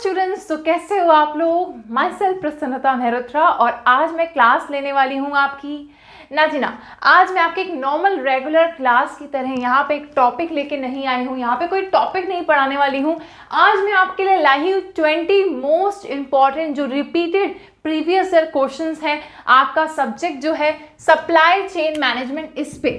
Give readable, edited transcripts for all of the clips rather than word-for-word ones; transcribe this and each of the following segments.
Students, तो कैसे हो आप लोग। माई सेल्फ प्रसन्नता मेहरोत्रा और आज मैं क्लास लेने वाली हूँ आपकी ना जी ना। आज मैं आपके एक नॉर्मल रेगुलर क्लास की तरह यहाँ पे एक टॉपिक लेके नहीं आई हूँ, यहाँ पे कोई टॉपिक नहीं पढ़ाने वाली हूँ। आज मैं आपके लिए लाई हूँ 20 मोस्ट इम्पॉर्टेंट जो रिपीटेड प्रीवियस ईयर क्वेश्चंस हैं। आपका सब्जेक्ट जो है सप्लाई चेन मैनेजमेंट, इस पे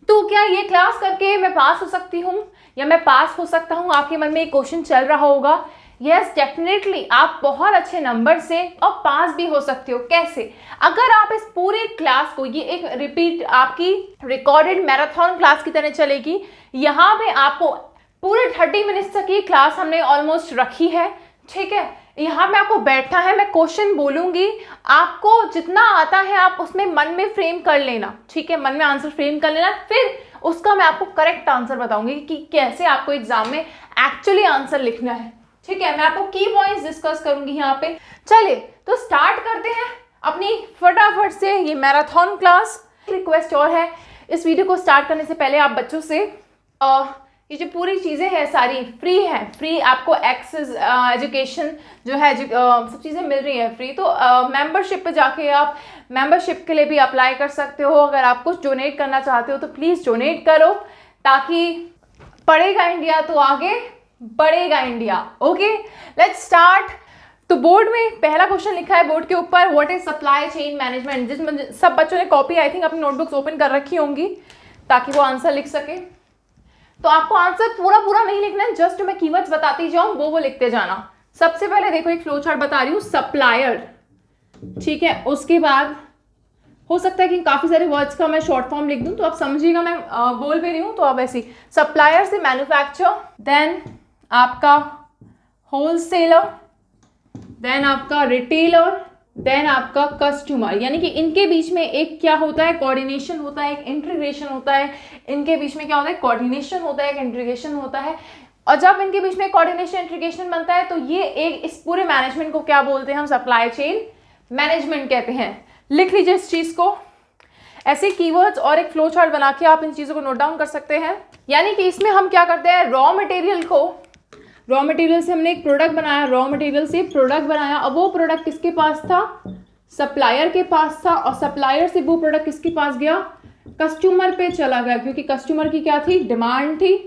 तो क्या ये क्लास करके मैं पास हो सकती हूँ या मैं पास हो सकता हूँ, आपके मन में एक क्वेश्चन चल रहा होगा। यस डेफिनेटली आप बहुत अच्छे नंबर से और पास भी हो सकते हो। कैसे? अगर आप इस पूरे क्लास को, ये एक रिपीट आपकी रिकॉर्डेड मैराथन क्लास की तरह चलेगी। यहाँ पे आपको पूरे 30 मिनट्स तक ये क्लास हमने ऑलमोस्ट रखी है, ठीक है। यहाँ पे आपको बैठना है, मैं क्वेश्चन बोलूंगी, आपको जितना आता है आप उसमें मन में फ्रेम कर लेना, ठीक है। मन में आंसर फ्रेम कर लेना, फिर उसका मैं आपको करेक्ट आंसर बताऊंगी कि कैसे आपको एग्जाम में एक्चुअली आंसर लिखना है, ठीक है। मैं आपको की पॉइंट्स डिस्कस करूंगी यहाँ पे। चलिए तो स्टार्ट करते हैं अपनी फटाफट से ये मैराथन क्लास। रिक्वेस्ट और है, इस वीडियो को स्टार्ट करने से पहले आप बच्चों से ये जो पूरी चीज़ें हैं सारी फ्री है, फ्री आपको एक्सेस एजुकेशन जो है सब चीज़ें मिल रही हैं फ्री। तो मेंबरशिप पे जाके आप मेंबरशिप के लिए भी अप्लाई कर सकते हो। अगर आप कुछ डोनेट करना चाहते हो तो प्लीज़ डोनेट करो, ताकि पढ़ेगा इंडिया तो आगे बढ़ेगा इंडिया। Okay let's start. तो बोर्ड में पहला क्वेश्चन लिखा है बोर्ड के ऊपर, what is supply chain management. जिसमें सब बच्चों ने कॉपी आई थिंक अपनी नोटबुक्स ओपन कर रखी होंगी ताकि वो आंसर लिख सके। तो आपको आंसर पूरा नहीं लिखना है, जस्ट मैं कीवर्ड्स बताती जाऊं वो लिखते जाना। सबसे पहले देखो एक फ्लो चार्ट बता रही हूँ, सप्लायर, ठीक है। उसके बाद हो सकता है कि काफी सारे वर्ड्स का मैं शॉर्ट फॉर्म लिख दूं तो आप समझिएगा, मैं बोल भी रही हूँ तो आप ऐसी। सप्लायर से मैन्युफैक्चर, देन आपका होलसेलर, देन आपका रिटेलर, देन आपका कस्टमर। यानी कि इनके बीच में एक क्या होता है, कोऑर्डिनेशन होता है, एक इंटीग्रेशन होता है। इनके बीच में क्या होता है, कोऑर्डिनेशन होता है, एक इंटीग्रेशन होता है। और जब इनके बीच में कोऑर्डिनेशन इंटीग्रेशन बनता है तो ये एक इस पूरे मैनेजमेंट को क्या बोलते हैं, हम सप्लाई चेन मैनेजमेंट कहते हैं। लिख लीजिए इस चीज को। ऐसे कीवर्ड्स और एक फ्लो चार्ट बना के आप इन चीजों को नोट डाउन कर सकते हैं। यानी कि इसमें हम क्या करते हैं, रॉ मटेरियल से हमने एक प्रोडक्ट बनाया, रॉ मटेरियल से प्रोडक्ट बनाया। अब वो प्रोडक्ट किसके पास था, सप्लायर के पास था, और सप्लायर से वो प्रोडक्ट किसके पास गया, कस्टमर पे चला गया, क्योंकि कस्टमर की क्या थी, डिमांड थी।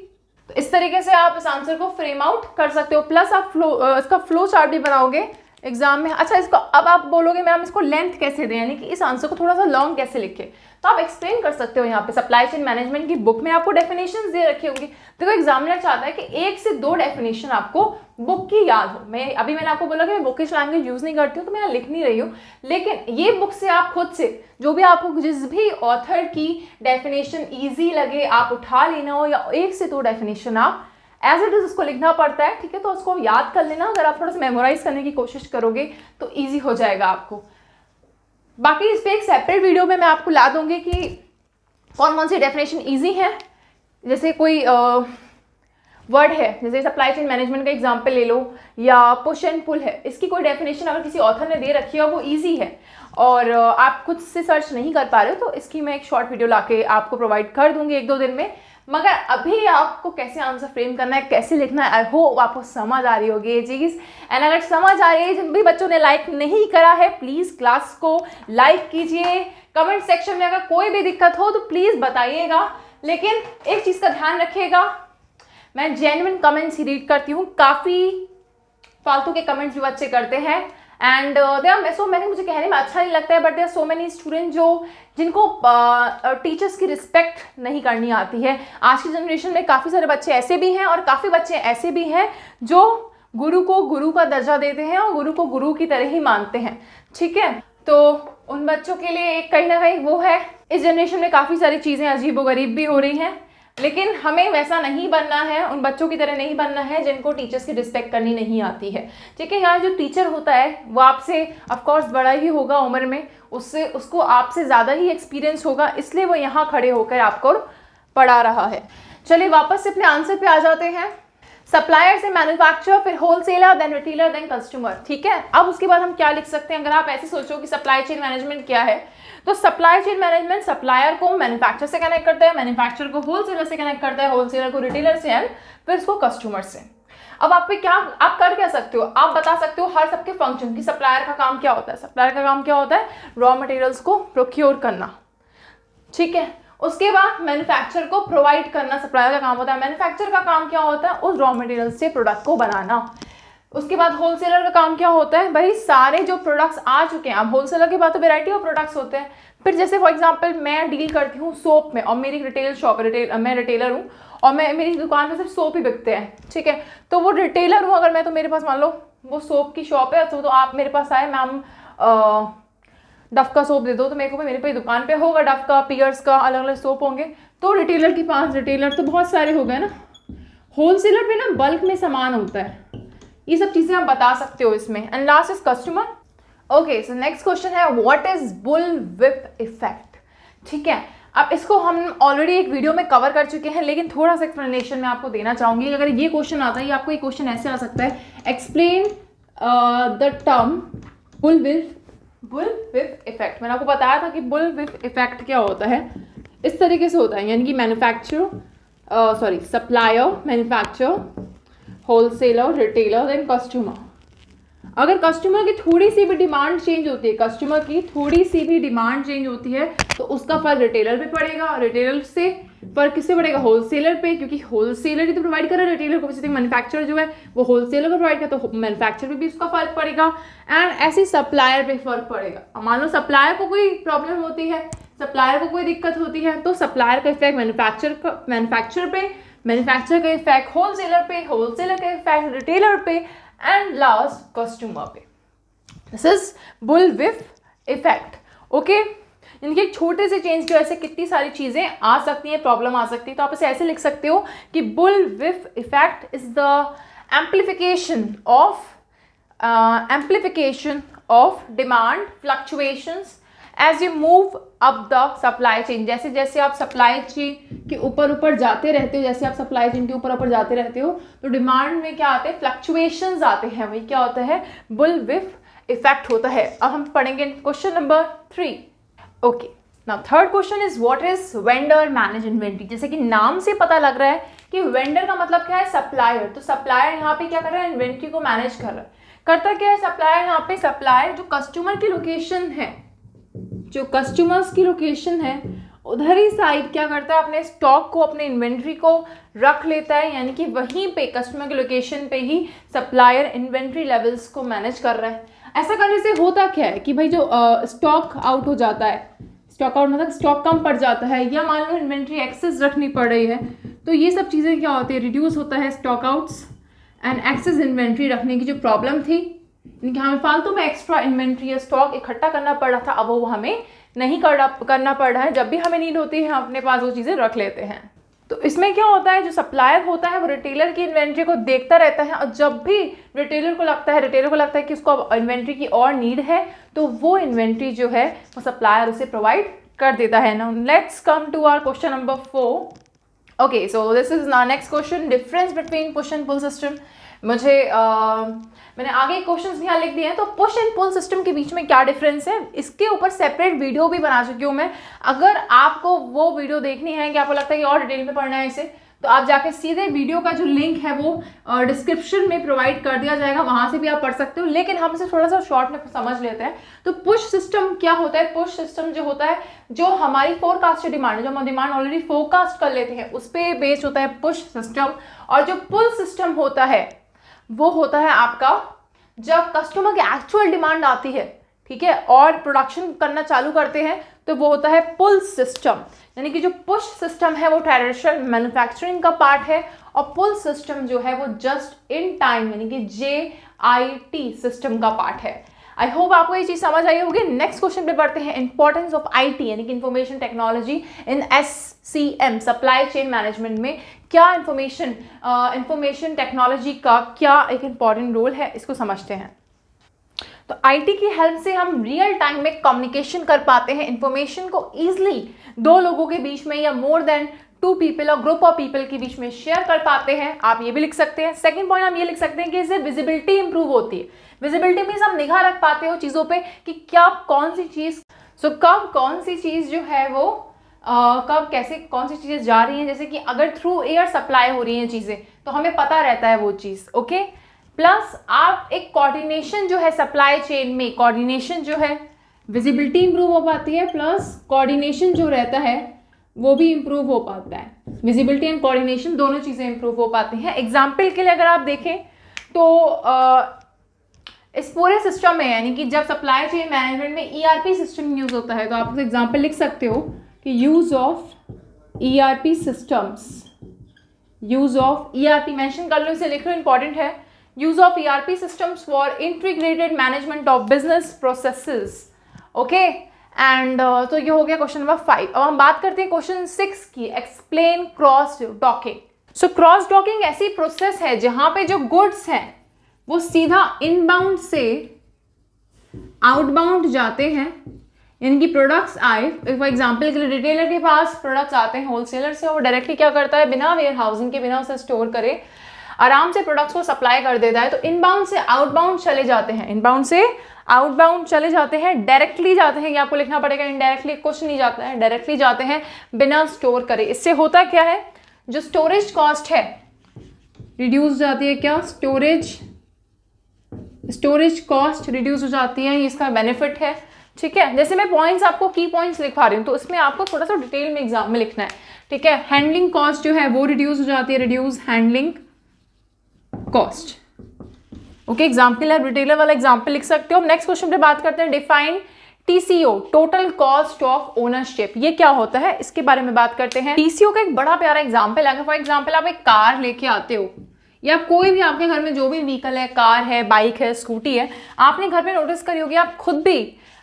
तो इस तरीके से आप इस आंसर को फ्रेम आउट कर सकते हो। प्लस आप इसका फ्लो चार्ट भी बनाओगे एग्जाम में। अच्छा, इसको अब आप बोलोगे मैम इसको लेंथ कैसे दें, यानी कि इस आंसर को थोड़ा सा लॉन्ग कैसे लिखे, तो आप एक्सप्लेन कर सकते हो। यहाँ पे सप्लाई चेन मैनेजमेंट की बुक में आपको डेफिनेशंस दे रखी होंगी। देखो एग्जामिनर चाहता है कि 1 से 2 डेफिनेशन आपको बुक की याद हो। मैंने आपको बोला कि मैं बुकिश लैंग्वेज यूज नहीं करती हूँ तो मैं लिख नहीं रही हूँ, लेकिन ये बुक से आप खुद से जो भी आपको जिस भी ऑथर की डेफिनेशन ईजी लगे आप उठा लेना हो, या 1 से 2 डेफिनेशन आप एज इट इज उसको लिखना पड़ता है, ठीक है। तो उसको याद कर लेना। अगर आप थोड़ा सा मेमोराइज करने की कोशिश करोगे तो ईजी हो जाएगा आपको। बाकी इस पर एक सेपरेट वीडियो में मैं आपको ला दूंगी कि कौन कौन सी डेफिनेशन ईजी है। जैसे कोई वर्ड है, जैसे सप्लाई चेन मैनेजमेंट का एग्जाम्पल ले लो, या पुश एंड पुल है, इसकी कोई डेफिनेशन अगर किसी ऑथर ने दे रखी है वो ईजी है और आप खुद से सर्च नहीं कर पा रहे हो तो इसकी मैं एक शॉर्ट वीडियो लाके आपको प्रोवाइड कर दूंगी 1-2 दिन में। मगर अभी आपको कैसे आंसर फ्रेम करना है, कैसे लिखना है, आई होप आपको समझ आ रही होगी ये चीज़। एंड अगर समझ आ रही है, जिन भी बच्चों ने लाइक नहीं करा है प्लीज़ क्लास को लाइक कीजिए। कमेंट सेक्शन में अगर कोई भी दिक्कत हो तो प्लीज़ बताइएगा, लेकिन एक चीज़ का ध्यान रखिएगा, मैं जेन्युइन कमेंट्स ही रीड करती हूँ। काफ़ी फालतू के कमेंट्स भी बच्चे करते हैं एंड मुझे कहने में अच्छा नहीं लगता है, but there so many student जिनको टीचर्स की रिस्पेक्ट नहीं करनी आती है। आज की जनरेशन में काफ़ी सारे बच्चे ऐसे भी हैं और काफ़ी बच्चे ऐसे भी हैं जो गुरु को गुरु का दर्जा देते हैं और गुरु को गुरु की तरह ही मानते हैं, ठीक है। तो उन बच्चों के लिए एक कहीं ना कहीं वो है, इस जनरेशन में काफ़ी सारी चीज़ें अजीबोगरीब भी हो रही हैं, लेकिन हमें वैसा नहीं बनना है, उन बच्चों की तरह नहीं बनना है जिनको टीचर्स की रिस्पेक्ट करनी नहीं आती है, ठीक है। यहाँ जो टीचर होता है वो आपसे ऑफकोर्स बड़ा ही होगा उम्र में, उसको आपसे ज़्यादा ही एक्सपीरियंस होगा, इसलिए वो यहाँ खड़े होकर आपको पढ़ा रहा है। चलिए वापस से अपने आंसर पे आ जाते हैं। सप्लायर से मैन्युफैक्चरर, फिर wholesaler, then retailer, then customer, ठीक है। अब उसके बाद हम क्या लिख सकते हैं, अगर आप ऐसे सोचो कि सप्लाई चेन मैनेजमेंट क्या है, तो सप्लाई चेन मैनेजमेंट सप्लायर को मैन्युफैक्चरर से कनेक्ट करता है, मैन्युफैक्चरर को होलसेलर से कनेक्ट करता है, होलसेलर को रिटेलर से, एंड फिर उसको कस्टमर से। अब आप पे क्या, आप कर क्या सकते हो, आप बता सकते हो हर सबके फंक्शन की। सप्लायर का काम क्या होता है, सप्लायर का काम क्या होता है, रॉ मटेरियल्स को प्रोक्योर करना, ठीक है। उसके बाद मैन्युफैक्चर को प्रोवाइड करना सप्लायर का काम होता है। मैन्युफैक्चर का काम क्या होता है, उस रॉ मटेरियल से प्रोडक्ट को बनाना। उसके बाद होलसेलर का काम क्या होता है, भाई सारे जो प्रोडक्ट्स आ चुके हैं, अब होलसेलर के बाद तो वेराइटी ऑफ प्रोडक्ट्स होते हैं। फिर जैसे फॉर एग्जांपल मैं डील करती हूँ सोप में, और मेरी रिटेल शॉप, मैं रिटेलर हूँ और मेरी दुकान में सिर्फ सोप ही बिकते हैं, ठीक है। तो वो रिटेलर हूँ अगर मैं, तो मेरे पास मान लो वो सोप की शॉप है, तो आप मेरे पास आए, मैम डफ का सोप दे दो, तो मेरे को मेरे पे दुकान पे होगा डफ का, पियर्स का, अलग अलग सोप होंगे। तो रिटेलर के पास, रिटेलर तो बहुत सारे हो गए ना। होलसेलर पे ना बल्क में सामान होता है, ये सब चीज़ें आप बता सकते हो इसमें। And last is customer. Okay, so next question है what is bullwhip effect, ठीक है। अब इसको हम ऑलरेडी एक वीडियो में कवर कर चुके हैं, लेकिन थोड़ा सा एक्सप्लेनेशन मैं आपको देना चाहूँगी। अगर ये क्वेश्चन आता है, आपको ये क्वेश्चन ऐसे आ सकता है, explain the term bull whip effect. मैंने आपको बताया था कि बुल व्हिप इफेक्ट क्या होता है, इस तरीके से होता है, यानी कि supplier, manufacturer, wholesaler, retailer and customer. अगर कस्टमर की थोड़ी सी भी डिमांड चेंज होती है, कस्टमर की थोड़ी सी भी डिमांड चेंज होती है, तो उसका फर्क रिटेलर पे पड़ेगा, रिटेलर से फर्क किससे पड़ेगा, होलसेलर पे, क्योंकि होलसेलर ही तो प्रोवाइड कर रहा है रिटेलर को। जैसे मैन्युफैक्चरर जो है वो होलसेलर को प्रोवाइड करता है, तो मैन्युफैक्चरर पे भी उसका फर्क पड़ेगा। एंड ऐसे सप्लायर पे फर्क पड़ेगा। मान लो सप्लायर को कोई प्रॉब्लम होती है, सप्लायर को कोई दिक्कत होती है, तो सप्लायर का इफेक्ट मैन्युफैक्चरर पे, मैन्युफैक्चरर का इफेक्ट होलसेलर पे, होलसेलर का इफेक्ट रिटेलर पे, एंड लास्ट कस्टमर पे। This is bullwhip effect. Okay, इनके एक छोटे से चेंज की वजह से कितनी सारी चीजें आ सकती हैं, प्रॉब्लम आ सकती है। तो आप इसे ऐसे लिख सकते हो कि bull whip effect is the amplification of demand fluctuations as you move up the supply chain। जैसे जैसे आप सप्लाई चेन के ऊपर जाते रहते हो, जैसे आप सप्लाई चेन के ऊपर जाते रहते हो, तो डिमांड में क्या आते हैं, फ्लक्चुएशंस आते हैं, वही क्या होता है, बुल व्हिप इफेक्ट होता है। अब हम पढ़ेंगे question number 3। Okay, now third question is what is vendor manage inventory. जैसे कि नाम से पता लग रहा है कि वेंडर का मतलब क्या है, सप्लायर। तो सप्लायर यहाँ पे क्या कर रहा है, इन्वेंट्री को मैनेज कर रहा है। करता क्या है सप्लायर, यहाँ पे सप्लायर जो कस्टमर की लोकेशन है, जो कस्टमर्स की लोकेशन है उधर ही साइड क्या करता है, अपने स्टॉक को, अपने इन्वेंट्री को रख लेता है, यानी कि वहीं पे कस्टमर की लोकेशन पे ही सप्लायर इन्वेंट्री लेवल्स को मैनेज कर रहा है। ऐसा करने से होता क्या है कि भाई जो स्टॉक आउट हो जाता है, स्टॉक आउट मतलब स्टॉक कम पड़ जाता है, या मान लो इन्वेंट्री एक्सेस रखनी पड़ रही है, तो ये सब चीज़ें क्या होती है, रिड्यूस होता है stock outs and excess inventory रखने की जो प्रॉब्लम थी, इनके हमें फालतू में एक्स्ट्रा इन्वेंट्री या स्टॉक इकट्ठा करना पड़ रहा था, अब वो हमें नहीं करना पड़ रहा है। जब भी हमें नीड होती है हम अपने पास वो चीज़ें रख लेते हैं। तो इसमें क्या होता है, जो सप्लायर होता है वो रिटेलर की इन्वेंट्री को देखता रहता है, और जब भी रिटेलर को लगता है कि उसको इन्वेंट्री की और नीड है, तो वो इन्वेंट्री जो है वो सप्लायर उसे प्रोवाइड कर देता है। Now let's come to our question number 4। Okay, so this is next question, difference between push and pull system. मैंने आगे क्वेश्चंस भी यहाँ लिख दिए हैं। तो पुश एंड पुल सिस्टम के बीच में क्या डिफरेंस है, इसके ऊपर सेपरेट वीडियो भी बना चुकी हूँ मैं। अगर आपको वो वीडियो देखनी है कि आपको लगता है कि और डिटेल में पढ़ना है इसे, तो आप जाके सीधे वीडियो का जो लिंक है वो डिस्क्रिप्शन में प्रोवाइड कर दिया जाएगा, वहां से भी आप पढ़ सकते हो। लेकिन हम इसे थोड़ा सा शॉर्ट में समझ लेते हैं। तो पुश सिस्टम क्या होता है, पुश सिस्टम जो होता है, जो हमारी फोरकास्ट डिमांड है, जो हम डिमांड ऑलरेडी फोरकास्ट कर लेते हैं, उस पर बेस्ड होता है पुश सिस्टम। और जो पुल सिस्टम होता है वो होता है आपका जब कस्टमर की एक्चुअल डिमांड आती है, ठीक है, और प्रोडक्शन करना चालू करते हैं, तो वो होता है पुल सिस्टम। यानी कि जो पुश सिस्टम है वो ट्रेडिशनल मैन्युफैक्चरिंग का पार्ट है, और पुल सिस्टम जो है वो जस्ट इन टाइम यानी कि JIT सिस्टम का पार्ट है। आई होप आपको ये चीज समझ आई होगी। नेक्स्ट क्वेश्चन पे बढ़ते हैं, इंपॉर्टेंस ऑफ IT यानी कि information technology in SCM supply chain management में क्या इंफॉर्मेशन टेक्नोलॉजी का क्या एक इंपॉर्टेंट रोल है, इसको समझते हैं। तो IT की हेल्प से हम रियल टाइम में कम्युनिकेशन कर पाते हैं, इंफॉर्मेशन को ईजिली दो लोगों के बीच में या मोर देन 2 पीपल और ग्रुप ऑफ पीपल के बीच में शेयर कर पाते हैं। आप ये भी लिख सकते हैं। सेकंड पॉइंट हम ये लिख सकते हैं कि इससे विजिबिलिटी इंप्रूव होती है। विजिबिलिटी मीन्स हम निगाह रख पाते हो चीज़ों पे कि क्या कौन सी चीज़ जो है वो कब कैसे कौन सी चीज़ें जा रही हैं, जैसे कि अगर थ्रू एयर सप्लाई हो रही हैं चीज़ें तो हमें पता रहता है वो चीज़, ओके। प्लस आप एक कोऑर्डिनेशन जो है सप्लाई चेन में, कोऑर्डिनेशन जो है, विजिबिलिटी इंप्रूव हो पाती है, प्लस कोऑर्डिनेशन जो रहता है वो भी इंप्रूव हो पाता है। विजिबिलिटी एंड कोऑर्डिनेशन दोनों चीज़ें इंप्रूव हो पाती हैं। एग्जाम्पल के लिए अगर आप देखें तो इस पूरे सिस्टम में, यानी कि जब सप्लाई चेन मैनेजमेंट में ईआरपी सिस्टम यूज़ होता है तो आप एग्जाम्पल लिख सकते हो कि use of ERP systems, use of ERP mention कर लो, इसे लिख लो, इंपॉर्टेंट है। Use of ERP systems for integrated management of business processes, okay. And तो ये हो गया क्वेश्चन नंबर 5। अब हम बात करते हैं क्वेश्चन 6 की, explain cross docking. So cross docking ऐसी प्रोसेस है जहां पे जो गुड्स हैं वो सीधा इनबाउंड से आउटबाउंड जाते हैं, यानी कि प्रोडक्ट्स आए, फॉर एग्जाम्पल के लिए रिटेलर के पास प्रोडक्ट्स आते हैं होलसेलर से, और डायरेक्टली क्या करता है, बिना वेयर हाउसिंग के, बिना उसे स्टोर करे आराम से प्रोडक्ट्स को सप्लाई कर देता है। तो इनबाउंड से आउटबाउंड चले जाते हैं, इनबाउंड से आउटबाउंड चले जाते हैं, डायरेक्टली जाते हैं, ये आपको लिखना पड़ेगा, इनडायरेक्टली कुछ नहीं जाता है, डायरेक्टली जाते हैं बिना स्टोर करे। इससे होता क्या है, जो स्टोरेज कॉस्ट है रिड्यूस जाती है, क्या, स्टोरेज कॉस्ट रिड्यूस हो जाती है, ये इसका बेनिफिट है, ठीक है। जैसे मैं पॉइंट्स आपको की पॉइंट्स लिखवा रही हूँ तो इसमें आपको थोड़ा सा डिटेल में एग्जाम में लिखना है, ठीक है। हैंडलिंग कॉस्ट जो है वो रिड्यूस हो जाती है, reduce handling cost, okay. Example है, रिटेलर वाला एग्जाम्पल लिख सकते हो। नेक्स्ट क्वेश्चन पे बात करते हैं, define TCO, total cost of ownership, ये क्या होता है इसके बारे में बात करते हैं। टीसीओ का एक बड़ा प्यारा एग्जाम्पल है, फॉर एग्जाम्पल आप एक कार लेके आते हो या कोई भी आपके घर में जो भी व्हीकल है, कार है, बाइक है, स्कूटी है, आपने घर पे नोटिस करी होगी, आप खुद भी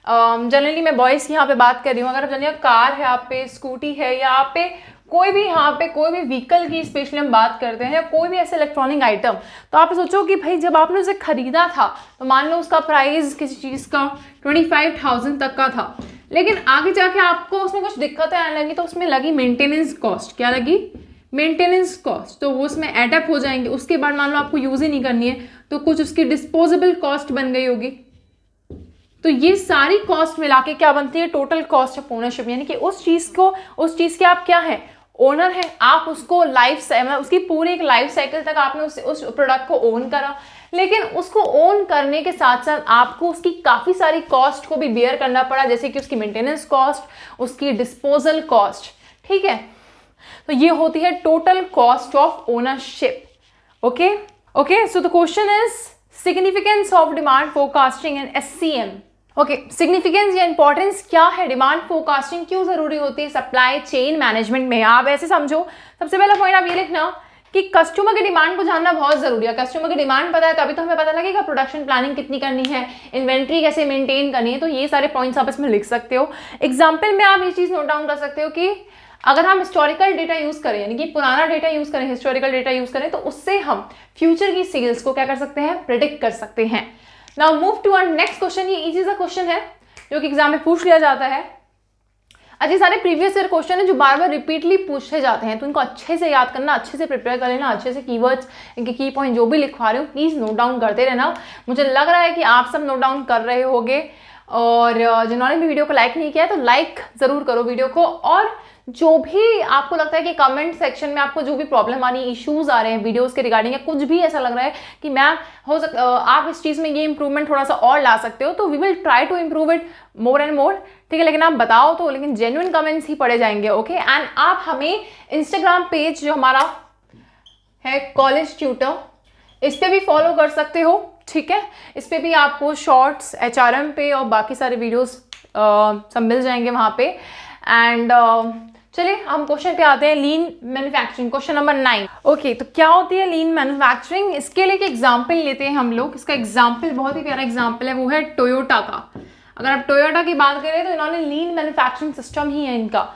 जनरली मैं बॉयज़ की यहाँ पे बात कर रही हूँ, अगर आप जनरली कार है आप पे, स्कूटी है, या आप पे कोई भी यहाँ पे कोई भी व्हीकल की स्पेशली हम बात करते हैं, या कोई भी ऐसे इलेक्ट्रॉनिक आइटम, तो आप सोचो कि भाई जब आपने उसे खरीदा था तो मान लो उसका प्राइस किसी चीज़ का 25,000 तक का था, लेकिन आगे जाके आपको उसमें कुछ दिक्कतें आने लगी तो उसमें लगी मेंटेनेंस कॉस्ट, क्या लगी, मेंटेनेंस कॉस्ट, तो वो उसमें एडअप हो जाएंगे। उसके बाद मान लो आपको यूज़ ही नहीं करनी है तो कुछ उसकी डिस्पोजेबल कॉस्ट बन गई होगी। तो ये सारी कॉस्ट मिला के क्या बनती है, टोटल कॉस्ट ऑफ ओनरशिप, यानी कि उस चीज़ के आप क्या है, ओनर है, आप उसको उसकी पूरी एक लाइफ साइकिल तक आपने उस प्रोडक्ट को ओन करा, लेकिन उसको ओन करने के साथ साथ आपको उसकी काफ़ी सारी कॉस्ट को भी बेयर करना पड़ा, जैसे कि उसकी मेंटेनेंस कॉस्ट, उसकी डिस्पोजल कॉस्ट, ठीक है। तो ये होती है total cost of ownership, okay okay. So the question is significance of demand forecasting and SCM, okay. Significance या इंपॉर्टेंस क्या है, डिमांड फोरकास्टिंग क्यों जरूरी होती है सप्लाई चेन मैनेजमेंट में। आप ऐसे समझो, सबसे पहला पॉइंट आप ये लिखना कि कस्टमर की डिमांड को जानना बहुत जरूरी है। कस्टमर की डिमांड पता है तभी तो हमें पता लगेगा प्रोडक्शन प्लानिंग कितनी करनी है, इन्वेंट्री कैसे मेंटेन करनी है। तो ये सारे पॉइंट्स आप इसमें लिख सकते हो। एग्जाम्पल में आप ये चीज़ नोट डाउन कर सकते हो कि अगर हम हिस्टोरिकल डेटा यूज करें, यानी कि पुराना डेटा यूज करें, हिस्टोरिकल डेटा यूज करें, तो उससे हम फ्यूचर की सेल्स को क्या कर सकते हैं, प्रिडिक्ट कर सकते हैं। Now move to our next question. ये इजी सा क्वेश्चन है जो कि एग्जाम में पूछ लिया जाता है। अच्छे सारे प्रीवियस ईयर क्वेश्चन है जो बार बार रिपीटली पूछे जाते हैं, तो इनको अच्छे से याद करना, अच्छे से प्रिपेयर कर लेना, अच्छे से कीवर्ड्स, इनके की पॉइंट जो भी लिखवा रहे हो प्लीज नोट डाउन करते रहना। मुझे लग रहा है कि आप सब नोट डाउन कर रहे होगे, और जिन्होंने भी वीडियो को लाइक नहीं किया है तो लाइक जरूर करो वीडियो को। और जो भी आपको लगता है कि कमेंट सेक्शन में आपको जो भी प्रॉब्लम आ रही है, इश्यूज आ रहे हैं वीडियोस के रिगार्डिंग, या कुछ भी ऐसा लग रहा है कि मैम आप इस चीज़ में ये इंप्रूवमेंट थोड़ा सा और ला सकते हो, तो we will try to improve it more and more, ठीक है। लेकिन आप बताओ तो, लेकिन जेन्युइन कमेंट्स ही पढ़े जाएंगे, ओके। एंड आप हमें इंस्टाग्राम पेज जो हमारा है कॉलेज ट्यूटर, इस पर भी फॉलो कर सकते हो, ठीक है। इस पर भी आपको शॉर्ट्स HRM पे और बाकी सारे वीडियोस सब मिल जाएंगे वहाँ पे। एंड चलिए हम क्वेश्चन पे आते हैं, लीन मैन्युफैक्चरिंग, क्वेश्चन नंबर 9। ओके, तो क्या होती है लीन मैन्युफैक्चरिंग, इसके लिए एक एग्जाम्पल लेते हैं हम लोग। इसका एग्जाम्पल बहुत ही प्यारा एग्जाम्पल है, वो है टोयोटा का। अगर आप टोयोटा की बात करें तो इन्होंने लीन मैन्युफैक्चरिंग सिस्टम ही है इनका,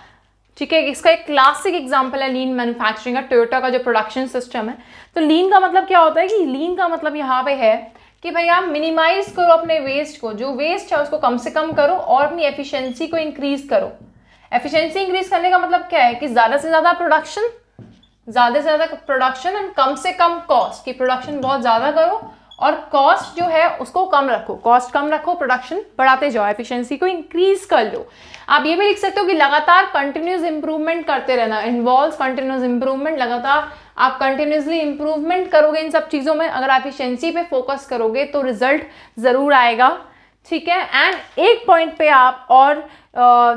ठीक है। इसका एक क्लासिक एग्जाम्पल है लीन मैन्युफैक्चरिंग का, टोयोटा का जो प्रोडक्शन सिस्टम है। तो लीन का मतलब क्या होता है कि लीन का मतलब यहाँ पे है कि भाई आप मिनिमाइज करो अपने वेस्ट को, जो वेस्ट है उसको कम से कम करो और अपनी एफिशिएंसी को इंक्रीज करो। एफिशिएंसी इंक्रीज करने का मतलब क्या है कि ज़्यादा से ज़्यादा प्रोडक्शन एंड कम से कम कॉस्ट, की प्रोडक्शन बहुत ज़्यादा करो और कॉस्ट जो है उसको कम रखो, कॉस्ट कम रखो, प्रोडक्शन बढ़ाते जाओ, एफिशिएंसी को इंक्रीज कर लो। आप ये भी लिख सकते हो कि लगातार कंटिन्यूस इंप्रूवमेंट करते रहना, इन्वॉल्व कंटिन्यूस इंप्रूवमेंट, लगातार आप कंटिन्यूसली इंप्रूवमेंट करोगे इन सब चीज़ों में, अगर आप एफिशिएंसी पे फोकस करोगे तो रिजल्ट ज़रूर आएगा, ठीक है। एंड एक पॉइंट पे आप और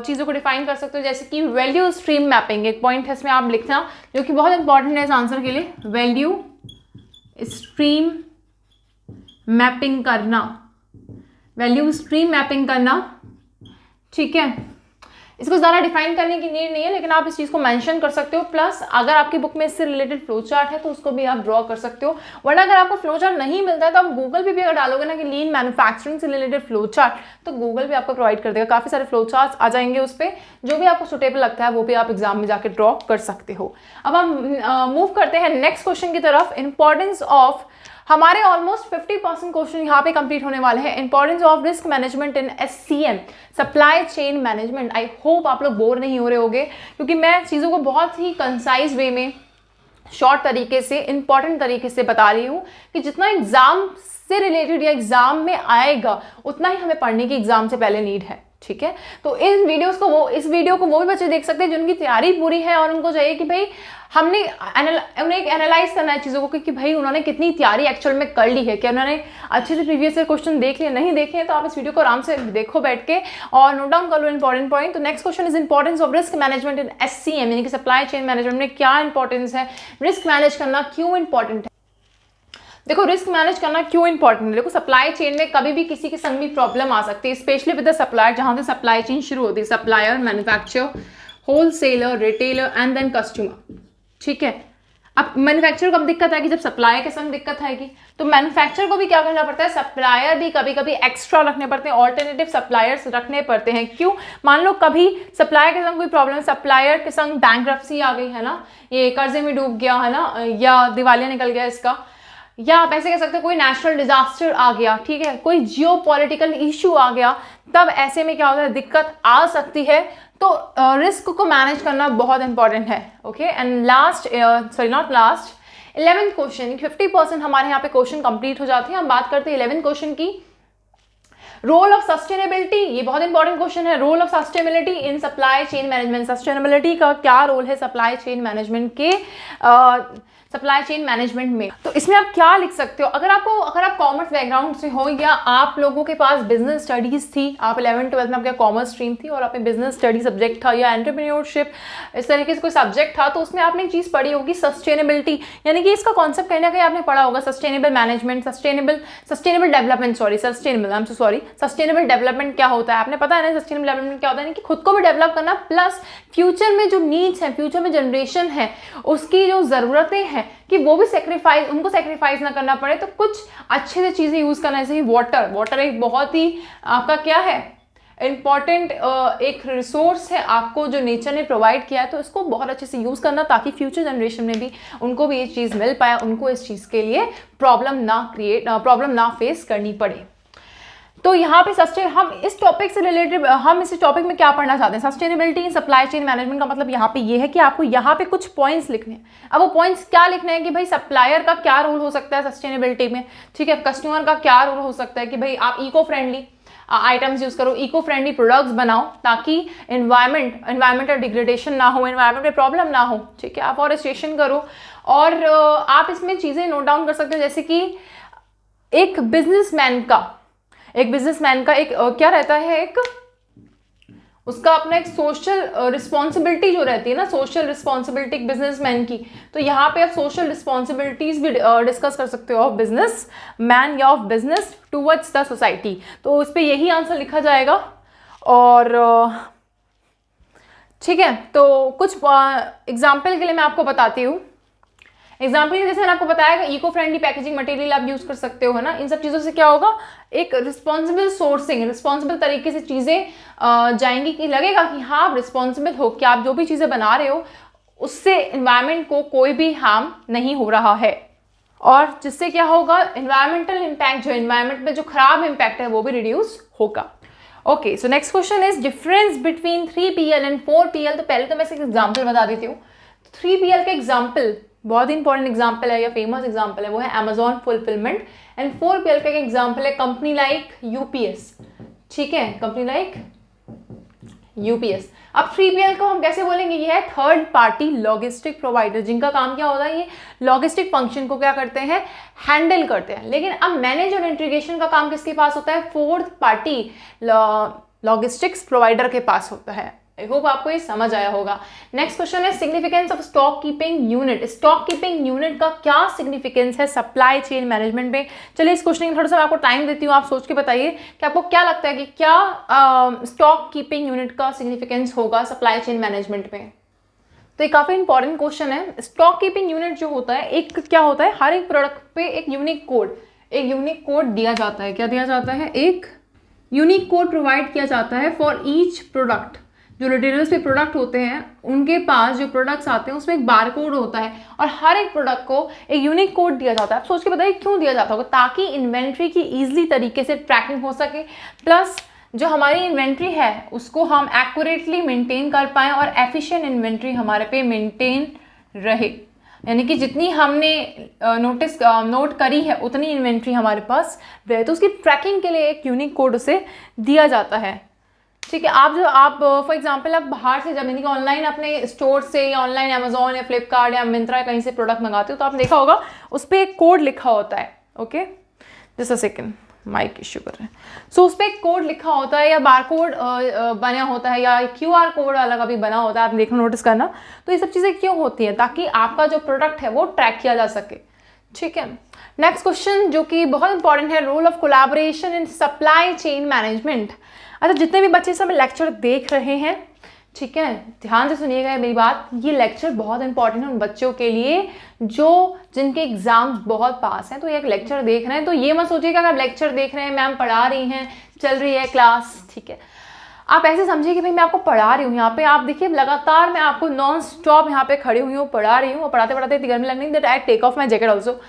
चीज़ों को डिफाइन कर सकते हो, जैसे कि वैल्यू स्ट्रीम मैपिंग, एक पॉइंट है इसमें आप लिखना जो कि बहुत इंपॉर्टेंट है इस आंसर के लिए, वैल्यू स्ट्रीम मैपिंग करना, वैल्यू स्ट्रीम मैपिंग करना, ठीक है। इसको ज़्यादा डिफाइन करने की नीड नहीं है, लेकिन आप इस चीज़ को मेंशन कर सकते हो। प्लस अगर आपकी बुक में इससे रिलेटेड फ्लो चार्ट है तो उसको भी आप ड्रॉ कर सकते हो, वरना अगर आपको फ्लो चार्ट नहीं मिलता है तो आप गूगल पे भी अगर डालोगे ना कि लीन मैन्युफैक्चरिंग से रिलेटेड फ्लो चार्ट, तो गूगल भी आपको प्रोवाइड कर देगा, काफ़ी सारे फ्लो चार्ट्स आ जाएंगे उस पर, जो भी आपको सुटेबल लगता है वो भी आप एग्जाम में जाकर ड्रॉ कर सकते हो। अब हम मूव करते हैं नेक्स्ट क्वेश्चन की तरफ। इंपॉर्टेंस ऑफ, हमारे ऑलमोस्ट 50% क्वेश्चन यहाँ पे कंप्लीट होने वाले हैं। Importance of risk management in SCM, supply chain management. I hope आप लोग बोर नहीं हो रहे होगे, क्योंकि मैं चीज़ों को बहुत ही कंसाइज वे में, शॉर्ट तरीके से, इंपॉर्टेंट तरीके से बता रही हूँ कि जितना एग्जाम से रिलेटेड या एग्जाम में आएगा उतना ही हमें पढ़ने की एग्जाम से पहले नीड है, ठीक है। तो इस वीडियो को वो भी बच्चे देख सकते हैं जिनकी तैयारी पूरी है और उनको चाहिए कि भाई उन्हें एनालाइज करना है चीज़ों को कि भाई उन्होंने कितनी तैयारी एक्चुअल में कर ली है, क्या उन्होंने अच्छे से प्रीवियस ईयर क्वेश्चन देख लिए, नहीं देखे हैं तो आप इस वीडियो को आराम से देखो बैठ के और नोट डाउन कर लो इंपॉर्टेंट पॉइंट। तो next question is importance of risk management in SCM, यानी कि सप्लाई चेन मैनेजमेंट में क्या इंपॉर्टेंस है, रिस्क मैनेज करना क्यों इंपॉर्टेंट है। देखो रिस्क मैनेज करना क्यों इंपॉर्टेंट है, देखो सप्लाई चेन में कभी भी किसी के संग भी प्रॉब्लम आ सकती है, स्पेशली विद द सप्लायर, जहां से सप्लाई चेन शुरू होती है, supplier, manufacturer, wholesaler, retailer and then customer, ठीक है। अब मैन्युफैक्चरर को अब दिक्कत आएगी जब सप्लायर के संग दिक्कत आएगी, तो मैन्युफैक्चरर को भी क्या करना पड़ता है, सप्लायर भी कभी कभी एक्स्ट्रा रखने पड़ते हैं, ऑल्टरनेटिव सप्लायर्स रखने पड़ते हैं। क्यों, मान लो कभी सप्लायर के संग कोई प्रॉब्लम, सप्लायर के संग बैंकरप्सी आ गई है ना, ये कर्जे में डूब गया है ना, या दिवालिया निकल गया इसका, या आप ऐसे कह सकते हो कोई नेशनल डिजास्टर आ गया, ठीक है, कोई जियोपॉलिटिकल इशू आ गया, तब ऐसे में क्या होता है, दिक्कत आ सकती है। तो रिस्क को मैनेज करना बहुत इंपॉर्टेंट है, okay. And last, sorry not last, 11th question, 50% हमारे यहाँ पे क्वेश्चन कंप्लीट हो जाती है। हम बात करते हैं 11th क्वेश्चन की, रोल ऑफ सस्टेनेबिलिटी। ये बहुत इंपॉर्टेंट क्वेश्चन है, role of sustainability in supply chain management. Sustainability का क्या रोल है सप्लाई चेन मैनेजमेंट के, सप्लाई चेन मैनेजमेंट में। तो इसमें आप क्या लिख सकते हो, अगर आप कॉमर्स बैकग्राउंड से हो या आप लोगों के पास बिजनेस स्टडीज थी, आप 11th 12th में आपका कॉमर्स स्ट्रीम थी और आपने बिजनेस स्टडी सब्जेक्ट था या एंटरप्रेन्योरशिप इस तरीके से कोई सब्जेक्ट था, तो उसमें आपने एक चीज़ पढ़ी होगी सस्टेनेबिलिटी, यानी कि इसका कॉन्सेप्ट कहीं ना कहीं आपने पढ़ा होगा, sustainable management, sustainable development, sustainable development क्या होता है आपने पता है ना, सस्टेनेबल डेवलपमेंट क्या होता है कि खुद को भी डेवलप करना, प्लस फ्यूचर में जो नीड्स हैं, फ्यूचर में जनरेशन है उसकी जो ज़रूरतें हैं कि वो भी उनको सेक्रीफाइस ना करना पड़े, तो कुछ अच्छे से चीज़ें यूज़ करना, जैसे कि वाटर एक बहुत ही आपका क्या है इम्पॉर्टेंट एक रिसोर्स है आपको जो नेचर ने प्रोवाइड किया है, तो इसको बहुत अच्छे से यूज़ करना ताकि फ्यूचर जनरेशन में भी उनको भी ये चीज़ मिल पाए, उनको इस चीज़ के लिए प्रॉब्लम ना फेस करनी पड़े। तो यहाँ पे हम इस टॉपिक से रिलेटेड, हम इस टॉपिक में क्या पढ़ना चाहते हैं, sustainability in supply chain management का मतलब यहाँ पे ये है कि आपको यहाँ पे कुछ पॉइंट्स लिखने हैं। अब वो पॉइंट्स क्या लिखने हैं कि भाई सप्लायर का क्या रोल हो सकता है सस्टेनेबिलिटी में, ठीक है, कस्टमर का क्या रोल हो सकता है कि भाई आप इको फ्रेंडली आइटम्स यूज करो, इको फ्रेंडली प्रोडक्ट्स बनाओ ताकि एनवायरमेंटल डिग्रेडेशन ना हो, एनवायरमेंट में प्रॉब्लम ना हो, ठीक है, आप फॉरेस्टेशन करो। और आप इसमें चीज़ें नोट डाउन कर सकते हो, जैसे कि एक बिजनेसमैन का एक क्या रहता है, एक उसका अपना एक सोशल रिस्पॉन्सिबिलिटी जो रहती है ना, सोशल रिस्पॉन्सिबिलिटी बिजनेसमैन की, तो यहाँ पे आप सोशल रिस्पॉन्सिबिलिटीज भी डिस्कस कर सकते हो ऑफ बिजनेस मैन या of business towards the society. तो उस पर यही आंसर लिखा जाएगा। और ठीक है, तो कुछ एग्जाम्पल के लिए मैं आपको बताती हूँ। एग्जाम्पल जैसे मैंने आपको बताया कि इको फ्रेंडली पैकेजिंग मटेरियल आप यूज कर सकते हो, है ना। इन सब चीज़ों से क्या होगा, एक रिस्पॉन्सिबल सोर्सिंग, रिस्पॉन्सिबल तरीके से चीज़ें जाएंगी कि लगेगा कि हाँ आप रिस्पॉन्सिबल हो, कि आप जो भी चीज़ें बना रहे हो उससे एनवायरनमेंट को कोई भी हार्म नहीं हो रहा है, और जिससे क्या होगा, एनवायरमेंटल इम्पैक्ट, जो एनवायरमेंट में जो खराब इम्पैक्ट है वो भी रिड्यूस होगा। Okay, so next question is difference between 3PL and 4PL। तो पहले तो मैं एक एग्जाम्पल बता देती हूँ। 3PL का एग्जाम्पल बहुत ही इंपॉर्टेंट एग्जाम्पल है या फेमस एग्जाम्पल है वो है अमेजॉन फुलफिलमेंट। एंड 4PL का एक एग्जाम्पल है कंपनी लाइक यूपीएस, ठीक है, कंपनी लाइक यूपीएस। अब 3PL को हम कैसे बोलेंगे, ये है थर्ड पार्टी लॉजिस्टिक प्रोवाइडर, जिनका काम क्या होता है, ये लॉजिस्टिक फंक्शन को क्या करते हैं, हैंडल करते हैं। लेकिन अब मैनेज और इंटीग्रेशन का काम किसके पास होता है, फोर्थ पार्टी लॉजिस्टिक्स प्रोवाइडर के पास होता है। आई होप आपको ये समझ आया होगा। नेक्स्ट क्वेश्चन है significance of stock keeping unit. Stock keeping unit का क्या सिग्निफिकेंस है सप्लाई चेन मैनेजमेंट में। चलिए इस क्वेश्चन में थोड़ा सा मैं आपको टाइम देती हूँ, आप सोच के बताइए कि आपको क्या लगता है कि क्या स्टॉक कीपिंग यूनिट का सिग्निफिकेंस होगा सप्लाई चेन मैनेजमेंट में। तो ये काफ़ी इंपॉर्टेंट क्वेश्चन है। स्टॉक कीपिंग यूनिट जो होता है, एक क्या होता है, हर एक प्रोडक्ट पे एक यूनिक कोड दिया जाता है। क्या दिया जाता है, एक यूनिक कोड प्रोवाइड किया जाता है फॉर ईच प्रोडक्ट। जो रिटेलर्स पे प्रोडक्ट होते हैं उनके पास जो प्रोडक्ट्स आते हैं उसमें एक बार कोड होता है और हर एक प्रोडक्ट को एक यूनिक कोड दिया जाता है। आप सोच के बताइए क्यों दिया जाता होगा, ताकि इन्वेंट्री की ईजिली तरीके से ट्रैकिंग हो सके, प्लस जो हमारी इन्वेंट्री है उसको हम एक्यूरेटली मेंटेन कर पाएँ और एफिशिएंट इन्वेंट्री हमारे पे मेंटेन रहे। यानी कि जितनी हमने नोट करी है उतनी इन्वेंट्री हमारे पास रहे, तो उसकी ट्रैकिंग के लिए एक यूनिक कोड उसे दिया जाता है। ठीक है, आप फॉर एग्जांपल आप बाहर से जब यानी कि ऑनलाइन अपने स्टोर से या ऑनलाइन अमेजोन या फ्लिपकार्ट या मिंत्रा कहीं से प्रोडक्ट मंगाते हो तो आपने देखा होगा उस पर एक कोड लिखा होता है। Okay, just a second, mic issue कर रहे हैं। सो उस पर एक कोड लिखा होता है या बार कोड बना होता है या QR कोड वाला कभी बना होता है, आप देखो नोटिस करना। तो ये सब चीज़ें क्यों होती हैं, ताकि आपका जो प्रोडक्ट है वो ट्रैक किया जा सके। ठीक है, नेक्स्ट क्वेश्चन जो कि बहुत इंपॉर्टेंट है, role of collaboration in supply chain management. अच्छा, जितने भी बच्चे सब लेक्चर देख रहे हैं, ठीक है, ध्यान से सुनिएगा मेरी बात, ये लेक्चर बहुत इंपॉर्टेंट है उन बच्चों के लिए जिनके एग्जाम बहुत पास हैं। तो ये एक लेक्चर देख रहे हैं तो ये मत सोचिएगा कि आप लेक्चर देख रहे हैं, मैम पढ़ा रही हैं, चल रही है क्लास, ठीक है, आप ऐसे समझिए कि भाई मैं आपको पढ़ा रही हूँ। यहाँ पे आप देखिए लगातार मैं आपको नॉन स्टॉप यहाँ पे खड़ी हुई हूँ, पढ़ा रही हूँ और पढ़ाते पढ़ाते इतनी गर्मी लगनी that I take off my jacket also.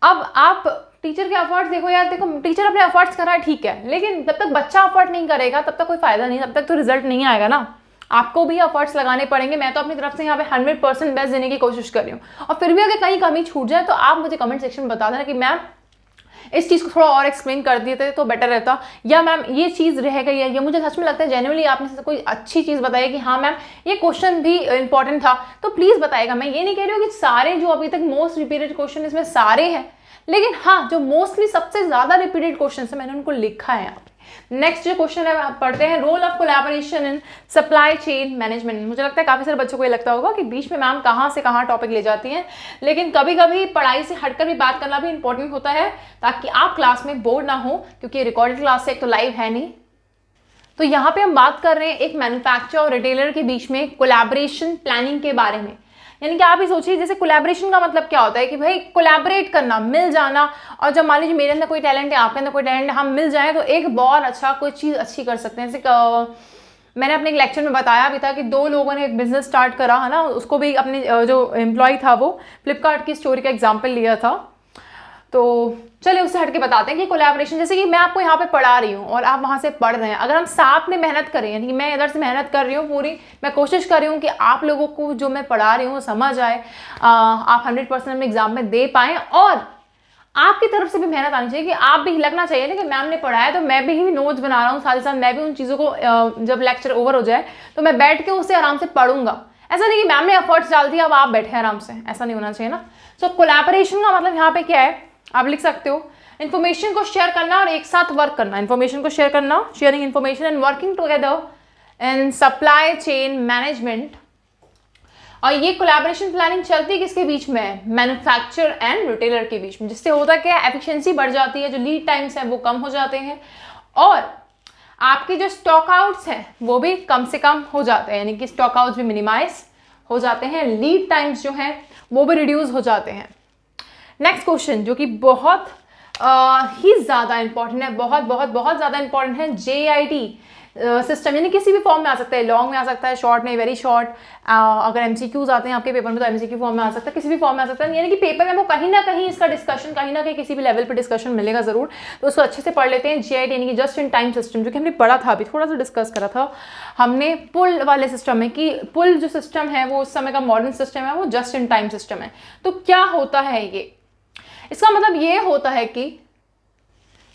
अब आप टीचर के एफर्ट्स देखो यार, देखो टीचर अपने एफर्ट्स कर रहा है, ठीक है, लेकिन जब तक बच्चा एफर्ट नहीं करेगा तब तक कोई फायदा नहीं, तब तक तो रिजल्ट नहीं आएगा ना। आपको भी एफर्ट्स लगाने पड़ेंगे। मैं तो अपनी तरफ से यहाँ पे 100% बेस्ट देने की कोशिश कर रही हूँ, और फिर भी अगर कहीं कमी छूट जाए तो आप मुझे कमेंट सेक्शन में बता देना कि मैम इस चीज़ को थोड़ा और एक्सप्लेन कर देते तो बेटर रहता, या मैम ये चीज़ रह गई है। ये मुझे सच में लगता है जेन्युइनली आपने से कोई अच्छी चीज़ बताई कि हाँ मैम ये क्वेश्चन भी इंपॉर्टेंट था, तो प्लीज़ बताएगा। मैं ये नहीं कह रही हूँ कि सारे जो अभी तक मोस्ट रिपीटेड क्वेश्चन इसमें सारे हैं, लेकिन हाँ जो मोस्टली सबसे ज़्यादा रिपीटेड क्वेश्चन है मैंने उनको लिखा है यहाँ पे। नेक्स्ट जो क्वेश्चन है आप पढ़ते हैं, role of collaboration in supply chain management. मुझे लगता है काफ़ी सारे बच्चों को ये लगता होगा कि बीच में मैम कहाँ से कहाँ टॉपिक ले जाती हैं, लेकिन कभी कभी पढ़ाई से हटकर भी बात करना भी इंपॉर्टेंट होता है, ताकि आप क्लास में बोर ना हो, क्योंकि रिकॉर्डेड क्लास से एक तो लाइव है नहीं। तो यहाँ पे हम बात कर रहे हैं एक मैन्युफैक्चरर और रिटेलर के बीच में कोलैबोरेशन प्लानिंग के बारे में। यानी कि आप ही सोचिए, जैसे कोलैबोरेशन का मतलब क्या होता है कि भाई कोलैबोरेट करना, मिल जाना, और जब मान लीजिए मेरे अंदर कोई टैलेंट है, आपके अंदर कोई टैलेंट है, हम मिल जाएं तो एक बहुत अच्छा कोई चीज़ अच्छी कर सकते हैं। जैसे मैंने अपने एक लेक्चर में बताया भी था कि 2 लोगों ने एक बिजनेस स्टार्ट करा है ना, उसको भी अपने जो एम्प्लॉय था वो फ्लिपकार्ट की स्टोरी का एग्जाम्पल लिया था। तो चलिए उससे हट के बताते हैं कि कोलैबोरेशन, जैसे कि मैं आपको यहाँ पे पढ़ा रही हूँ और आप वहाँ से पढ़ रहे हैं, अगर हम साथ में मेहनत करें, यानी कि मैं इधर से मेहनत कर रही हूँ पूरी, मैं कोशिश कर रही हूँ कि आप लोगों को जो मैं पढ़ा रही हूँ समझ आए, आप 100% अपने एग्जाम में दे पाएँ, और आपकी तरफ से भी मेहनत आनी चाहिए कि आप भी लगना चाहिए ना कि मैम ने पढ़ाया तो मैं भी नोट्स बना रहा हूँ, साथ ही साथ मैं भी उन चीज़ों को जब लेक्चर ओवर हो जाए तो मैं बैठ के उससे आराम से पढ़ूंगा। ऐसा नहीं कि मैम ने एफर्ट्स डाल दिया अब आप बैठे आराम से, ऐसा नहीं होना चाहिए ना। सो कोलैबोरेशन का मतलब यहाँ पे क्या है, आप लिख सकते हो इन्फॉर्मेशन को शेयर करना और एक साथ वर्क करना। इन्फॉर्मेशन को शेयर करना, sharing information and working together in supply chain management. और ये कोलैबोरेशन प्लानिंग चलती है किसके बीच में, मैन्युफैक्चरर एंड रिटेलर के बीच में, जिससे होता क्या है, एफिशिएंसी बढ़ जाती है, जो लीड टाइम्स हैं वो कम हो जाते हैं, और आपके जो स्टॉक आउट्स हैं वो भी कम से कम हो जाते हैं, यानी कि स्टॉक आउट्स भी मिनिमाइज हो जाते हैं, लीड टाइम्स जो हैं वो भी रिड्यूस हो जाते हैं। नेक्स्ट क्वेश्चन जो कि बहुत ही ज़्यादा इंपॉर्टेंट है, बहुत बहुत बहुत ज़्यादा इंपॉर्टेंट है। JIT सिस्टम यानी किसी भी फॉर्म में आ सकता है, लॉन्ग में आ सकता है, शॉर्ट में, वेरी शॉर्ट। अगर MCQs आते हैं आपके पेपर में तो MCQ फॉर्म में आ सकता है, किसी भी फॉर्म में आ सकता है, यानी कि पेपर में वो कहीं ना कहीं इसका डिस्कशन, कहीं ना कहीं किसी भी लेवल पर डिस्कशन मिलेगा ज़रूर। तो उसको अच्छे से पढ़ लेते हैं। JIT यानी कि जस्ट इन टाइम सिस्टम, जो कि हमने पढ़ा था, अभी थोड़ा सा डिस्कस करा था हमने पुल वाले सिस्टम में, कि पुल जो सिस्टम है वो उस समय का मॉडर्न सिस्टम है, वो जस्ट इन टाइम सिस्टम है। तो क्या होता है ये, इसका मतलब ये होता है कि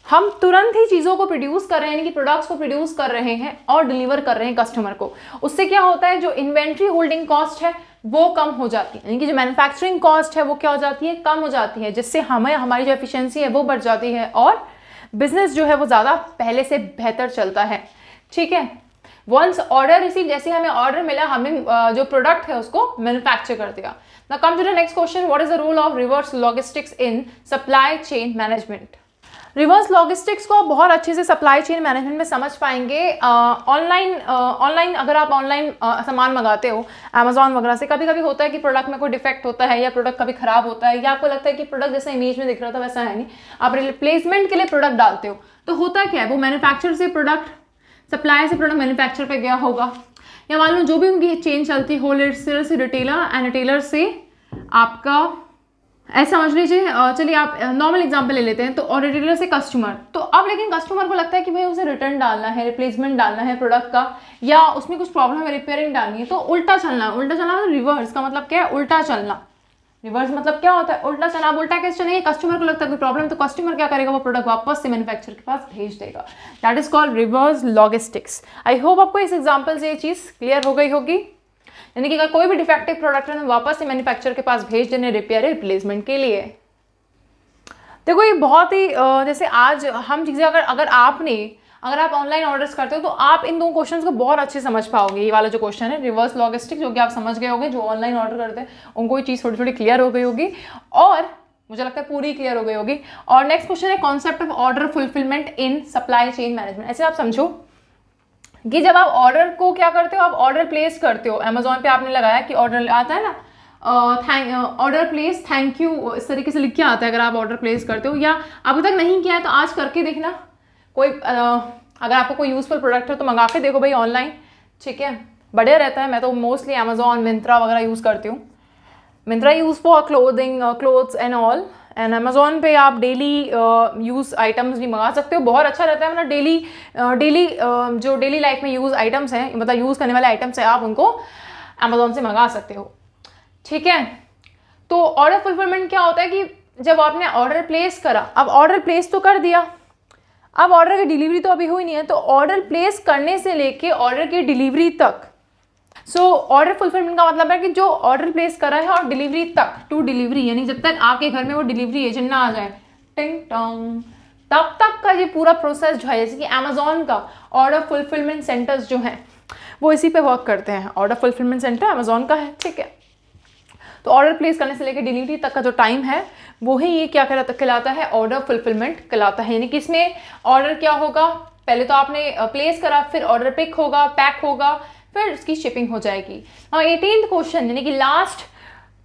हम तुरंत ही चीज़ों को प्रोड्यूस कर रहे हैं, यानी कि प्रोडक्ट्स को प्रोड्यूस कर रहे हैं और डिलीवर कर रहे हैं कस्टमर को। उससे क्या होता है, जो इन्वेंट्री होल्डिंग कॉस्ट है वो कम हो जाती है, यानी कि जो मैन्युफैक्चरिंग कॉस्ट है वो क्या हो जाती है, कम हो जाती है, जिससे हमें हमारी जो एफिशिएंसी है वो बढ़ जाती है और बिजनेस जो है वो ज़्यादा पहले से बेहतर चलता है। ठीक है, वंस ऑर्डर रिसीव, जैसे हमें ऑर्डर मिला, हमने जो प्रोडक्ट है उसको मैन्युफैक्चर कर दिया। Now come to the next question, what is the role of reverse logistics in supply chain management. Reverse logistics को आप बहुत अच्छे से सप्लाई चेन मैनेजमेंट में समझ पाएंगे। ऑनलाइन अगर आप ऑनलाइन सामान मंगाते हो अमेजॉन वगैरह से, कभी कभी होता है कि प्रोडक्ट में कोई डिफेक्ट होता है या प्रोडक्ट कभी खराब होता है, या आपको लगता है कि प्रोडक्ट जैसा इमेज में दिख रहा था वैसा है नहीं, आप रिप्लेसमेंट के लिए प्रोडक्ट डालते हो। तो होता क्या है, वो मैन्युफैक्चर से प्रोडक्ट, सप्लायर से प्रोडक्ट मैन्युफैक्चर पे गया होगा, या मान लो जो भी उनकी चेन चलती है, होलसेलर से रिटेलर एंड रिटेलर से आपका, ऐसा समझ लीजिए। चलिए आप नॉर्मल एग्जांपल ले लेते हैं, तो और रिटेलर से कस्टमर। तो अब लेकिन कस्टमर को लगता है कि भाई उसे रिटर्न डालना है, रिप्लेसमेंट डालना है प्रोडक्ट का, या उसमें कुछ प्रॉब्लम है, रिपेयरिंग डालनी है, तो उल्टा चलना। उल्टा चलना मतलब रिवर्स का मतलब क्या है, उल्टा चलना। रिवर्स मतलब क्या होता है, उल्टा चलना। अब उल्टा कैसे चलेंगे, कस्टमर को लगता है कोई प्रॉब्लम, तो कस्टमर क्या करेगा, वो प्रोडक्ट वापस से मैन्युफैक्चरर के पास भेज देगा। That is called reverse logistics. I hope आपको इस एग्जाम्पल से ये चीज़ क्लियर हो गई होगी, यानी कि अगर कोई भी डिफेक्टिव प्रोडक्ट है तो वापस से मैन्युफैक्चरर के पास भेज देने रिपेयर रिप्लेसमेंट के लिए। देखो ये बहुत ही जैसे आज हम चीज़ें अगर आप ऑनलाइन ऑर्डर्स करते हो तो आप इन दो क्वेश्चंस को बहुत अच्छे से समझ पाओगे। ये वाला जो क्वेश्चन है रिवर्स लॉजिस्टिक्स, जो कि आप समझ गए होंगे, जो ऑनलाइन ऑर्डर करते हैं उनको ये चीज़ थोड़ी थोड़ी क्लियर हो गई होगी, और मुझे लगता है पूरी क्लियर हो गई होगी। और नेक्स्ट क्वेश्चन है concept of order fulfilment in supply chain management. ऐसे आप समझो कि जब आप ऑर्डर को क्या करते हो, आप ऑर्डर प्लेस करते हो, अमेजोन पे आपने लगाया कि ऑर्डर आता है ना, ऑर्डर प्लेस थैंक यू, इस तरीके से लिख के आता है अगर आप ऑर्डर प्लेस करते हो, या अभी तक नहीं किया है तो आज करके देखना। कोई अगर आपको कोई यूजफुल प्रोडक्ट है तो मंगा के देखो भाई ऑनलाइन, ठीक है, बढ़िया रहता है। मैं तो मोस्टली अमेजोन, मिंत्रा वगैरह यूज़ करती हूँ। Myntra use for clothes and all, and Amazon पे आप डेली यूज़ आइटम्स भी मंगा सकते हो, बहुत अच्छा रहता है। मतलब जो डेली लाइफ में यूज़ आइटम्स हैं, मतलब यूज़ करने वाले आइटम्स हैं, आप उनको अमेजोन से मंगा सकते हो, ठीक है। तो ऑर्डर फुलफिलमेंट क्या होता है कि जब आपने ऑर्डर प्लेस करा, अब ऑर्डर प्लेस तो कर दिया, अब ऑर्डर की डिलीवरी तो अभी हुई नहीं है, तो ऑर्डर प्लेस करने से लेके ऑर्डर की डिलीवरी तक, ऑर्डर फुलफिलमेंट का मतलब है कि जो ऑर्डर प्लेस करा है और डिलीवरी तक, टू डिलीवरी, यानी जब तक आपके घर में वो डिलीवरी एजेंट ना आ जाए टिंग टोंग, तब तक का ये पूरा प्रोसेस जो है, जैसे कि अमेजोन का ऑर्डर फुलफिलमेंट सेंटर्स जो हैं वो इसी पे वर्क करते हैं। ऑर्डर फुलफिलमेंट सेंटर अमेजोन का है, ठीक है। तो ऑर्डर प्लेस करने से लेकर डिलीवरी तक का जो टाइम है वो ही ये क्या कहलाता है, ऑर्डर फुलफिलमेंट कहलाता है। यानी कि इसमें ऑर्डर क्या होगा, पहले तो आपने प्लेस करा, फिर ऑर्डर पिक होगा, पैक होगा, फिर उसकी शिपिंग हो जाएगी। 18th क्वेश्चन, यानी कि लास्ट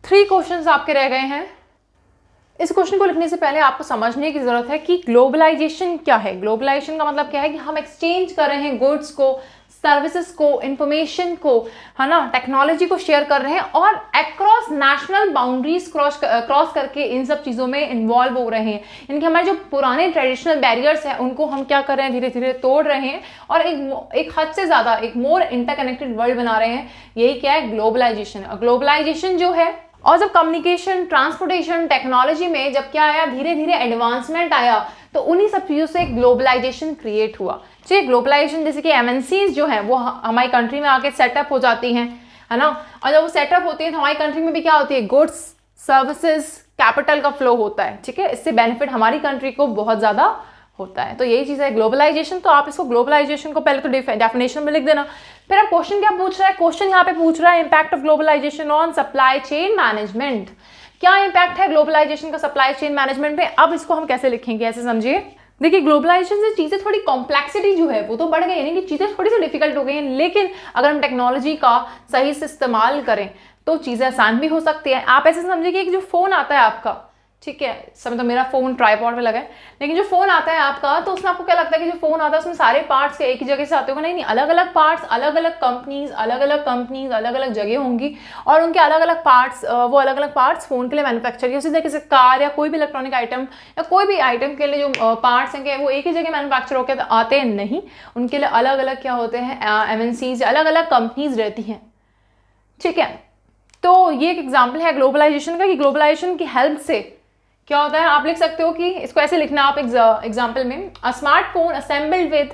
3 क्वेश्चंस आपके रह गए हैं। इस क्वेश्चन को लिखने से पहले आपको समझने की जरूरत है कि ग्लोबलाइजेशन क्या है। ग्लोबलाइजेशन का मतलब क्या है कि हम एक्सचेंज कर रहे हैं गुड्स को, सर्विसेज को, इंफॉर्मेशन को, है ना, टेक्नोलॉजी को शेयर कर रहे हैं, और अक्रॉस नेशनल बाउंड्रीज क्रॉस करके इन सब चीज़ों में इन्वॉल्व हो रहे हैं। यानी कि हमारे जो पुराने ट्रेडिशनल बैरियर्स हैं उनको हम क्या कर रहे हैं, धीरे धीरे तोड़ रहे हैं, और एक हद से ज़्यादा एक मोर इंटरकनेक्टेड वर्ल्ड बना रहे हैं। यही क्या है, ग्लोबलाइजेशन। ग्लोबलाइजेशन जो है, और जब कम्युनिकेशन, ट्रांसपोर्टेशन, टेक्नोलॉजी में जब क्या आया, धीरे धीरे एडवांसमेंट आया, तो उन्हीं सब चीज़ों से ग्लोबलाइजेशन क्रिएट हुआ। चलिए ग्लोबलाइजेशन जैसे कि MNCs जो है वो हमारी कंट्री में आके सेटअप हो जाती हैं, है ना, और जब वो सेटअप होती है तो हमारी कंट्री में भी क्या होती है, गुड्स, सर्विसेज, कैपिटल का फ्लो होता है, ठीक है। इससे बेनिफिट हमारी कंट्री को बहुत ज़्यादा होता है। तो यही चीज़ है ग्लोबलाइजेशन। तो आप इसको ग्लोबलाइजेशन को पहले तो डेफिनेशन में लिख देना। फिर अब क्वेश्चन क्या पूछ रहा है, क्वेश्चन यहाँ पे पूछ रहा है impact of globalisation on supply chain management. क्या इम्पैक्ट है ग्लोबलाइजेशन का सप्लाई चेन मैनेजमेंट पे। अब इसको हम कैसे लिखेंगे, ऐसे समझिए। देखिए ग्लोबलाइजेशन से चीज़ें थोड़ी कॉम्प्लेक्सिटी जो है वो तो बढ़ गई, यानी कि चीज़ें थोड़ी सी डिफिकल्ट हो गई हैं, लेकिन अगर हम टेक्नोलॉजी का सही से इस्तेमाल करें तो चीज़ें आसान भी हो सकती है। आप ऐसे समझिए कि एक जो फ़ोन आता है आपका, ठीक है। इस समय तो मेरा फ़ोन ट्राईपॉड पे लगा है, लेकिन जो फ़ोन आता है आपका, तो उसमें आपको क्या लगता है कि जो फ़ोन आता है उसमें सारे पार्ट्स एक ही जगह से आते होंगे? नहीं, अलग अलग पार्ट्स, अलग अलग कंपनीज, अलग अलग जगह होंगी, और उनके अलग अलग पार्ट्स, वो अलग अलग पार्ट्स फ़ोन के लिए मैन्युफैक्चर किए। उसी तरीके से कार या कोई भी इलेक्ट्रॉनिक आइटम या कोई भी आइटम के लिए जो पार्ट्स हैं वो एक ही जगह मैन्युफैक्चर होकर आते नहीं, उनके लिए अलग अलग क्या होते हैं, MNCs, अलग अलग कंपनीज रहती हैं, ठीक है। तो ये एक एग्जाम्पल है ग्लोबलाइजेशन का, कि ग्लोबलाइजेशन की हेल्प से क्या होता है। आप लिख सकते हो कि इसको ऐसे लिखना आप एग्जाम्पल में, a smartphone assembled with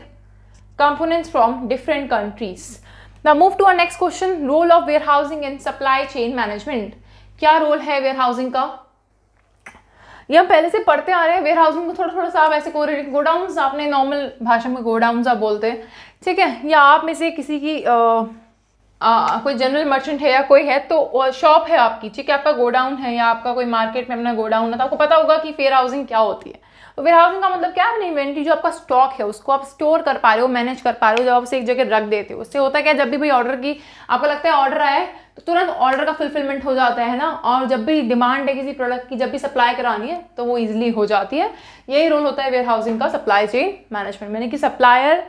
components from different countries. Now move to our next question, role of warehousing in supply chain management. क्या रोल है वेयर हाउसिंग का? ये हम पहले से पढ़ते आ रहे हैं। वेयर हाउसिंग को थोड़ा थोड़ा सा आप ऐसे गोडाउन्स, आपने नॉर्मल भाषा में गोडाउन्स आप बोलते हैं, ठीक है। या आप में से किसी की कोई जनरल मर्चेंट है या कोई है, तो शॉप है आपकी, ठीक है, आपका गोडाउन है, या आपका कोई मार्केट में अपना गोडाउन है, तो आपको पता होगा कि वेयर हाउसिंग क्या होती है। तो वेयर हाउसिंग का मतलब क्या है, अपनी इन्वेंट्री, जो आपका स्टॉक है उसको आप स्टोर कर पा रहे हो, मैनेज कर पा रहे हो, जब आप उसे एक जगह रख देते हो। उससे होता है क्या, जब भी भाई ऑर्डर की आपको लगता है ऑर्डर आया है, तो तुरंत ऑर्डर का फुलफिलमेंट हो जाता है ना, और जब भी डिमांड है किसी प्रोडक्ट की, जब भी सप्लाई करानी है, तो वो ईजिली हो जाती है। यही रोल होता है वेयर हाउसिंग का सप्लाई चेन मैनेजमेंट में, यानी कि सप्लायर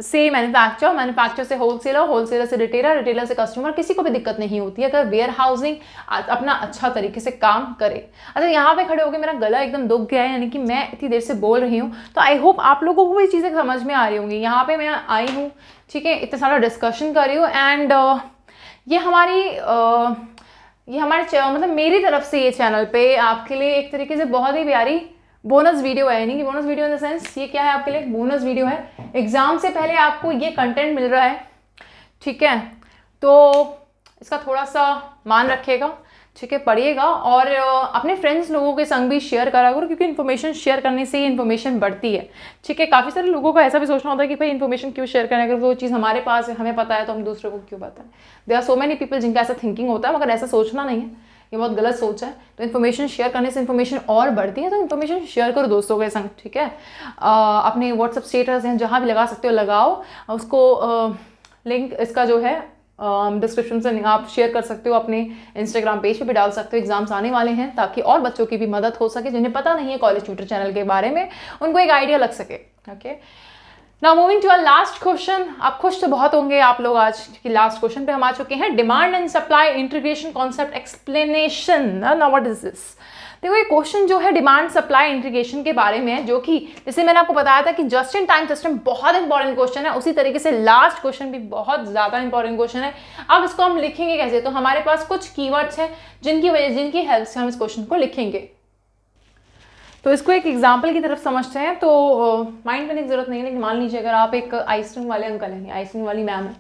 से मैन्युफैक्चर, मैन्युफैक्चर से होलसेलर, होलसेलर से रिटेलर, रिटेलर से कस्टमर, किसी को भी दिक्कत नहीं होती है अगर वेयर हाउसिंग अपना अच्छा तरीके से काम करे। अच्छा, यहाँ पे खड़े होकर मेरा गला एकदम दुख गया है, यानी कि मैं इतनी देर से बोल रही हूँ, तो आई होप आप लोगों को भी चीज़ें समझ में आ रही होंगी। यहाँ पे मैं आई हूँ, ठीक है, इतना सारा डिस्कशन कर रही हूँ, एंड ये हमारे मतलब मेरी तरफ से ये चैनल पे आपके लिए एक तरीके से बहुत ही प्यारी बोनस वीडियो है। यानी कि bonus video in the sense, ये क्या है आपके लिए, बोनस वीडियो है। एग्जाम से पहले आपको ये कंटेंट मिल रहा है, ठीक है, तो इसका थोड़ा सा मान रखिएगा, ठीक है, पढ़िएगा, और अपने फ्रेंड्स लोगों के संग भी शेयर करा करो, क्योंकि इन्फॉर्मेशन शेयर करने से ही इन्फॉर्मेशन बढ़ती है, ठीक है। काफ़ी सारे लोगों को ऐसा भी सोचना होता है कि भाई इन्फॉर्मेशन क्यों शेयर करें, अगर वो चीज़ हमारे पास है, हमें पता है, तो हम दूसरों को क्यों बताएं। There are so many people जिनका ऐसा थिंकिंग होता है, मगर ऐसा सोचना नहीं है, ये बहुत गलत सोच है। तो इन्फॉर्मेशन शेयर करने से इन्फॉर्मेशन और बढ़ती है, तो इन्फॉर्मेशन शेयर करो दोस्तों के संग, ठीक है। अपने व्हाट्सअप स्टेटस हैं, जहाँ भी लगा सकते हो लगाओ उसको, लिंक इसका जो है डिस्क्रिप्शन से आप शेयर कर सकते हो, अपने इंस्टाग्राम पेज पे भी डाल सकते हो। एग्जाम्स आने वाले हैं, ताकि और बच्चों की भी मदद हो सके जिन्हें पता नहीं है कॉलेज ट्यूटर चैनल के बारे में, उनको एक आइडिया लग सके। Okay, now moving to our last question. आप खुश तो बहुत होंगे आप लोग आज कि लास्ट क्वेश्चन पे हम आ चुके हैं, demand and supply integration concept explanation. Now what is this? देखो, ये क्वेश्चन जो है डिमांड सप्लाई इंटीग्रेशन के बारे में है, जो कि जैसे मैंने आपको बताया था कि जस्ट इन टाइम सिस्टम बहुत इंपॉर्टेंट क्वेश्चन है, उसी तरीके से लास्ट क्वेश्चन भी बहुत ज़्यादा इंपॉर्टेंट क्वेश्चन है। अब इसको हम लिखेंगे कैसे? तो हमारे पास कुछ कीवर्ड्स हैं जिनकी हेल्प से हम इस क्वेश्चन को लिखेंगे। तो इसको एक एग्जाम्पल की तरफ समझते हैं, तो माइंड करने की जरूरत नहीं है, लेकिन मान लीजिए अगर आप एक आइसक्रीम वाले अंकल हैं, आइसक्रीम वाली मैम है,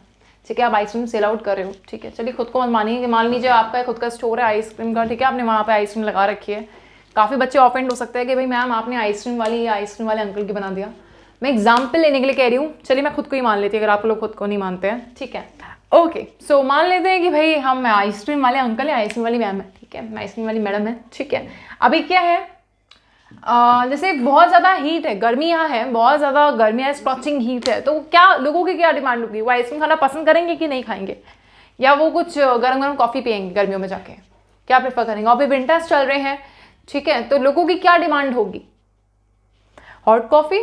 ठीक है, आप आइसक्रीम सेल आउट कर रहे हो, ठीक है, चलिए खुद को मत मानिए कि मान लीजिए आपका खुद का स्टोर है आइसक्रीम का, ठीक है, आपने वहाँ पे आइसक्रीम लगा रखी है। काफ़ी बच्चे ऑफेंड हो सकते हैं कि भाई मैम आपने आइसक्रीम वाली या आइसक्रीम वाले अंकल की बना दिया। मैं एग्जाम्पल लेने के लिए कह रही हूँ, चलिए मैं खुद को ही मान लेती हूँ अगर आप लोग खुद को नहीं मानते हैं, ठीक है। ओके, सो मान लेते हैं कि भाई हम आइसक्रीम वाले अंकल है, आइसक्रीम वाली मैम है, ठीक है, आइसक्रीम वाली मैडम है, ठीक है। अभी क्या है, जैसे बहुत ज़्यादा हीट है, गर्मियाँ हैं, बहुत ज़्यादा गर्मियाँ, स्कॉचिंग हीट है, तो क्या लोगों की क्या डिमांड होगी? वो आइसक्रीम खाना पसंद करेंगे कि नहीं खाएंगे, या वो कुछ गरम गरम कॉफ़ी पियेंगे गर्मियों में जाके, क्या प्रेफर करेंगे? और अभी विंटर्स चल रहे हैं, ठीक है, तो लोगों की क्या डिमांड होगी? हॉट कॉफ़ी,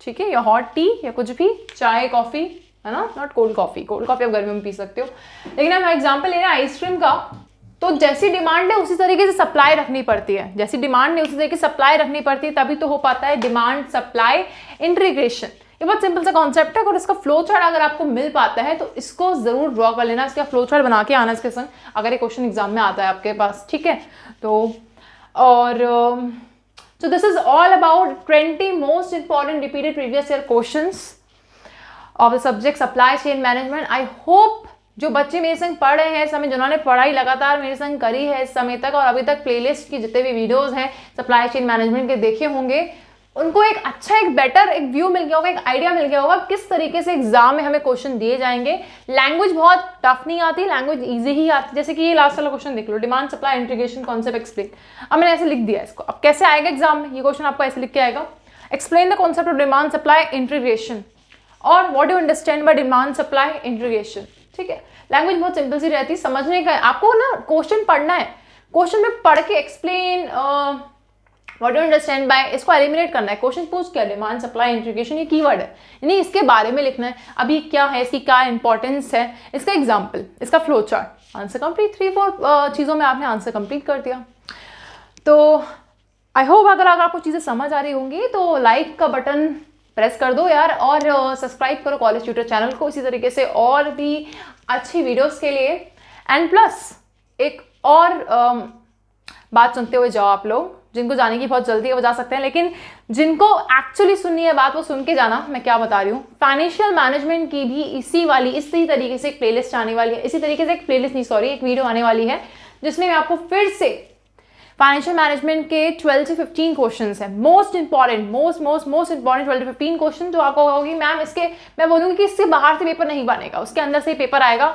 ठीक है, या हॉट टी, या कुछ भी, चाय कॉफ़ी, है ना, not cold coffee. Cold coffee आप गर्मियों में पी सकते हो, लेकिन हम एग्जाम्पल ले रहे हैं आइसक्रीम का, तो जैसी डिमांड है उसी तरीके से सप्लाई रखनी पड़ती है, जैसी डिमांड है उसी तरीके से सप्लाई रखनी पड़ती है, तभी तो हो पाता है डिमांड सप्लाई इंटीग्रेशन। ये बहुत सिंपल सा कॉन्सेप्ट है, और इसका फ्लो चार्ट अगर आपको मिल पाता है तो इसको जरूर ड्रॉ कर लेना, इसका फ्लो चार्ट बना के आना इसके संग, अगर ये क्वेश्चन एग्जाम में आता है आपके पास, ठीक है। तो और so this is all about 20 most important repeated previous year questions of the subject supply chain management. I hope जो बच्चे मेरे संग पढ़ रहे हैं इस समय, जिन्होंने पढ़ाई लगातार मेरे संग करी है इस समय तक, और अभी तक प्लेलिस्ट की जितने भी वीडियोस हैं सप्लाई चेन मैनेजमेंट के देखे होंगे, उनको एक अच्छा, एक बेटर, एक व्यू मिल गया होगा, एक आइडिया मिल गया होगा किस तरीके से एग्जाम में हमें क्वेश्चन दिए जाएंगे। लैंग्वेज बहुत टफ नहीं आती, लैंग्वेज ईजी ही आती। जैसे कि ये लास्ट वाला क्वेश्चन देख लो, demand supply integration concept explain. अब मैंने ऐसे लिख दिया इसको, अब कैसे आएगा एग्जाम में ये क्वेश्चन? आपको ऐसे लिख के आएगा, explain the concept of demand supply integration, और what do understand by demand supply integration, ठीक है। लैंग्वेज बहुत सिंपल सी रहती है, समझने का आपको ना क्वेश्चन पढ़ना है, क्वेश्चन में पढ़ के explain what do understand bye, इसको एलिमिनेट करना है, क्वेश्चन पूछ क्या, डिमांड सप्लाई इंटीग्रेशन, ये कीवर्ड है, यानी इसके बारे में लिखना है, अभी क्या है, इसकी क्या इंपॉर्टेंस है, इसका एग्जाम्पल, इसका फ्लो चार्ट, आंसर कंप्लीट। 3-4 चीज़ों में आपने आंसर कंप्लीट कर दिया। तो आई होप अगर आपको चीज़ें समझ आ रही होंगी तो लाइक का बटन प्रेस कर दो यार, और सब्सक्राइब करो कॉलेज ट्यूटर चैनल को इसी तरीके से और भी अच्छी वीडियोस के लिए। एंड प्लस एक और बात सुनते हुए जाओ आप लोग, जिनको जाने की बहुत जल्दी है वो जा सकते हैं, लेकिन जिनको एक्चुअली सुननी है बात वो सुन के जाना, मैं क्या बता रही हूँ। फाइनेंशियल मैनेजमेंट की भी इसी तरीके से एक प्लेलिस्ट आने वाली है, इसी तरीके से एक वीडियो आने वाली है जिसमें मैं आपको फिर से फाइनेंशियल मैनेजमेंट के 12 से 15 क्वेश्चन है, मोस्ट इंपॉर्टेंट 12 to 15 क्वेश्चन। तो आपको होगी मैम इसके, मैं बोलूँगी कि इससे बाहर से पेपर नहीं बनेगा, उसके अंदर से ही पेपर आएगा।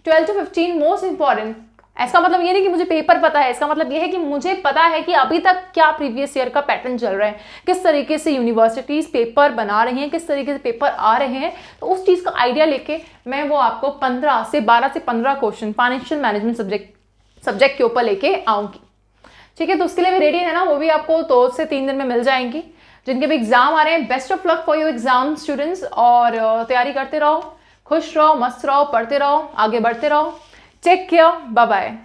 12 to 15 मोस्ट इंपॉर्टेंट, इसका मतलब ये नहीं कि मुझे पेपर पता है, इसका मतलब ये है कि मुझे पता है कि अभी तक क्या प्रीवियस ईयर का पैटर्न चल रहा है, किस तरीके से यूनिवर्सिटीज पेपर बना रही हैं, किस तरीके से पेपर आ रहे हैं। तो उस चीज़ का आइडिया लेके मैं वो आपको 12 से 15 क्वेश्चन फाइनेंशियल मैनेजमेंट सब्जेक्ट के ऊपर लेके आऊँगी, ठीक है। तो उसके लिए भी रेडी है ना, वो भी आपको 2 से 3 दिन में मिल जाएंगी। जिनके भी एग्जाम आ रहे हैं, best of luck for your exam students, और तैयारी करते रहो, खुश रहो, मस्त रहो, पढ़ते रहो, आगे बढ़ते रहो। Take care, bye bye.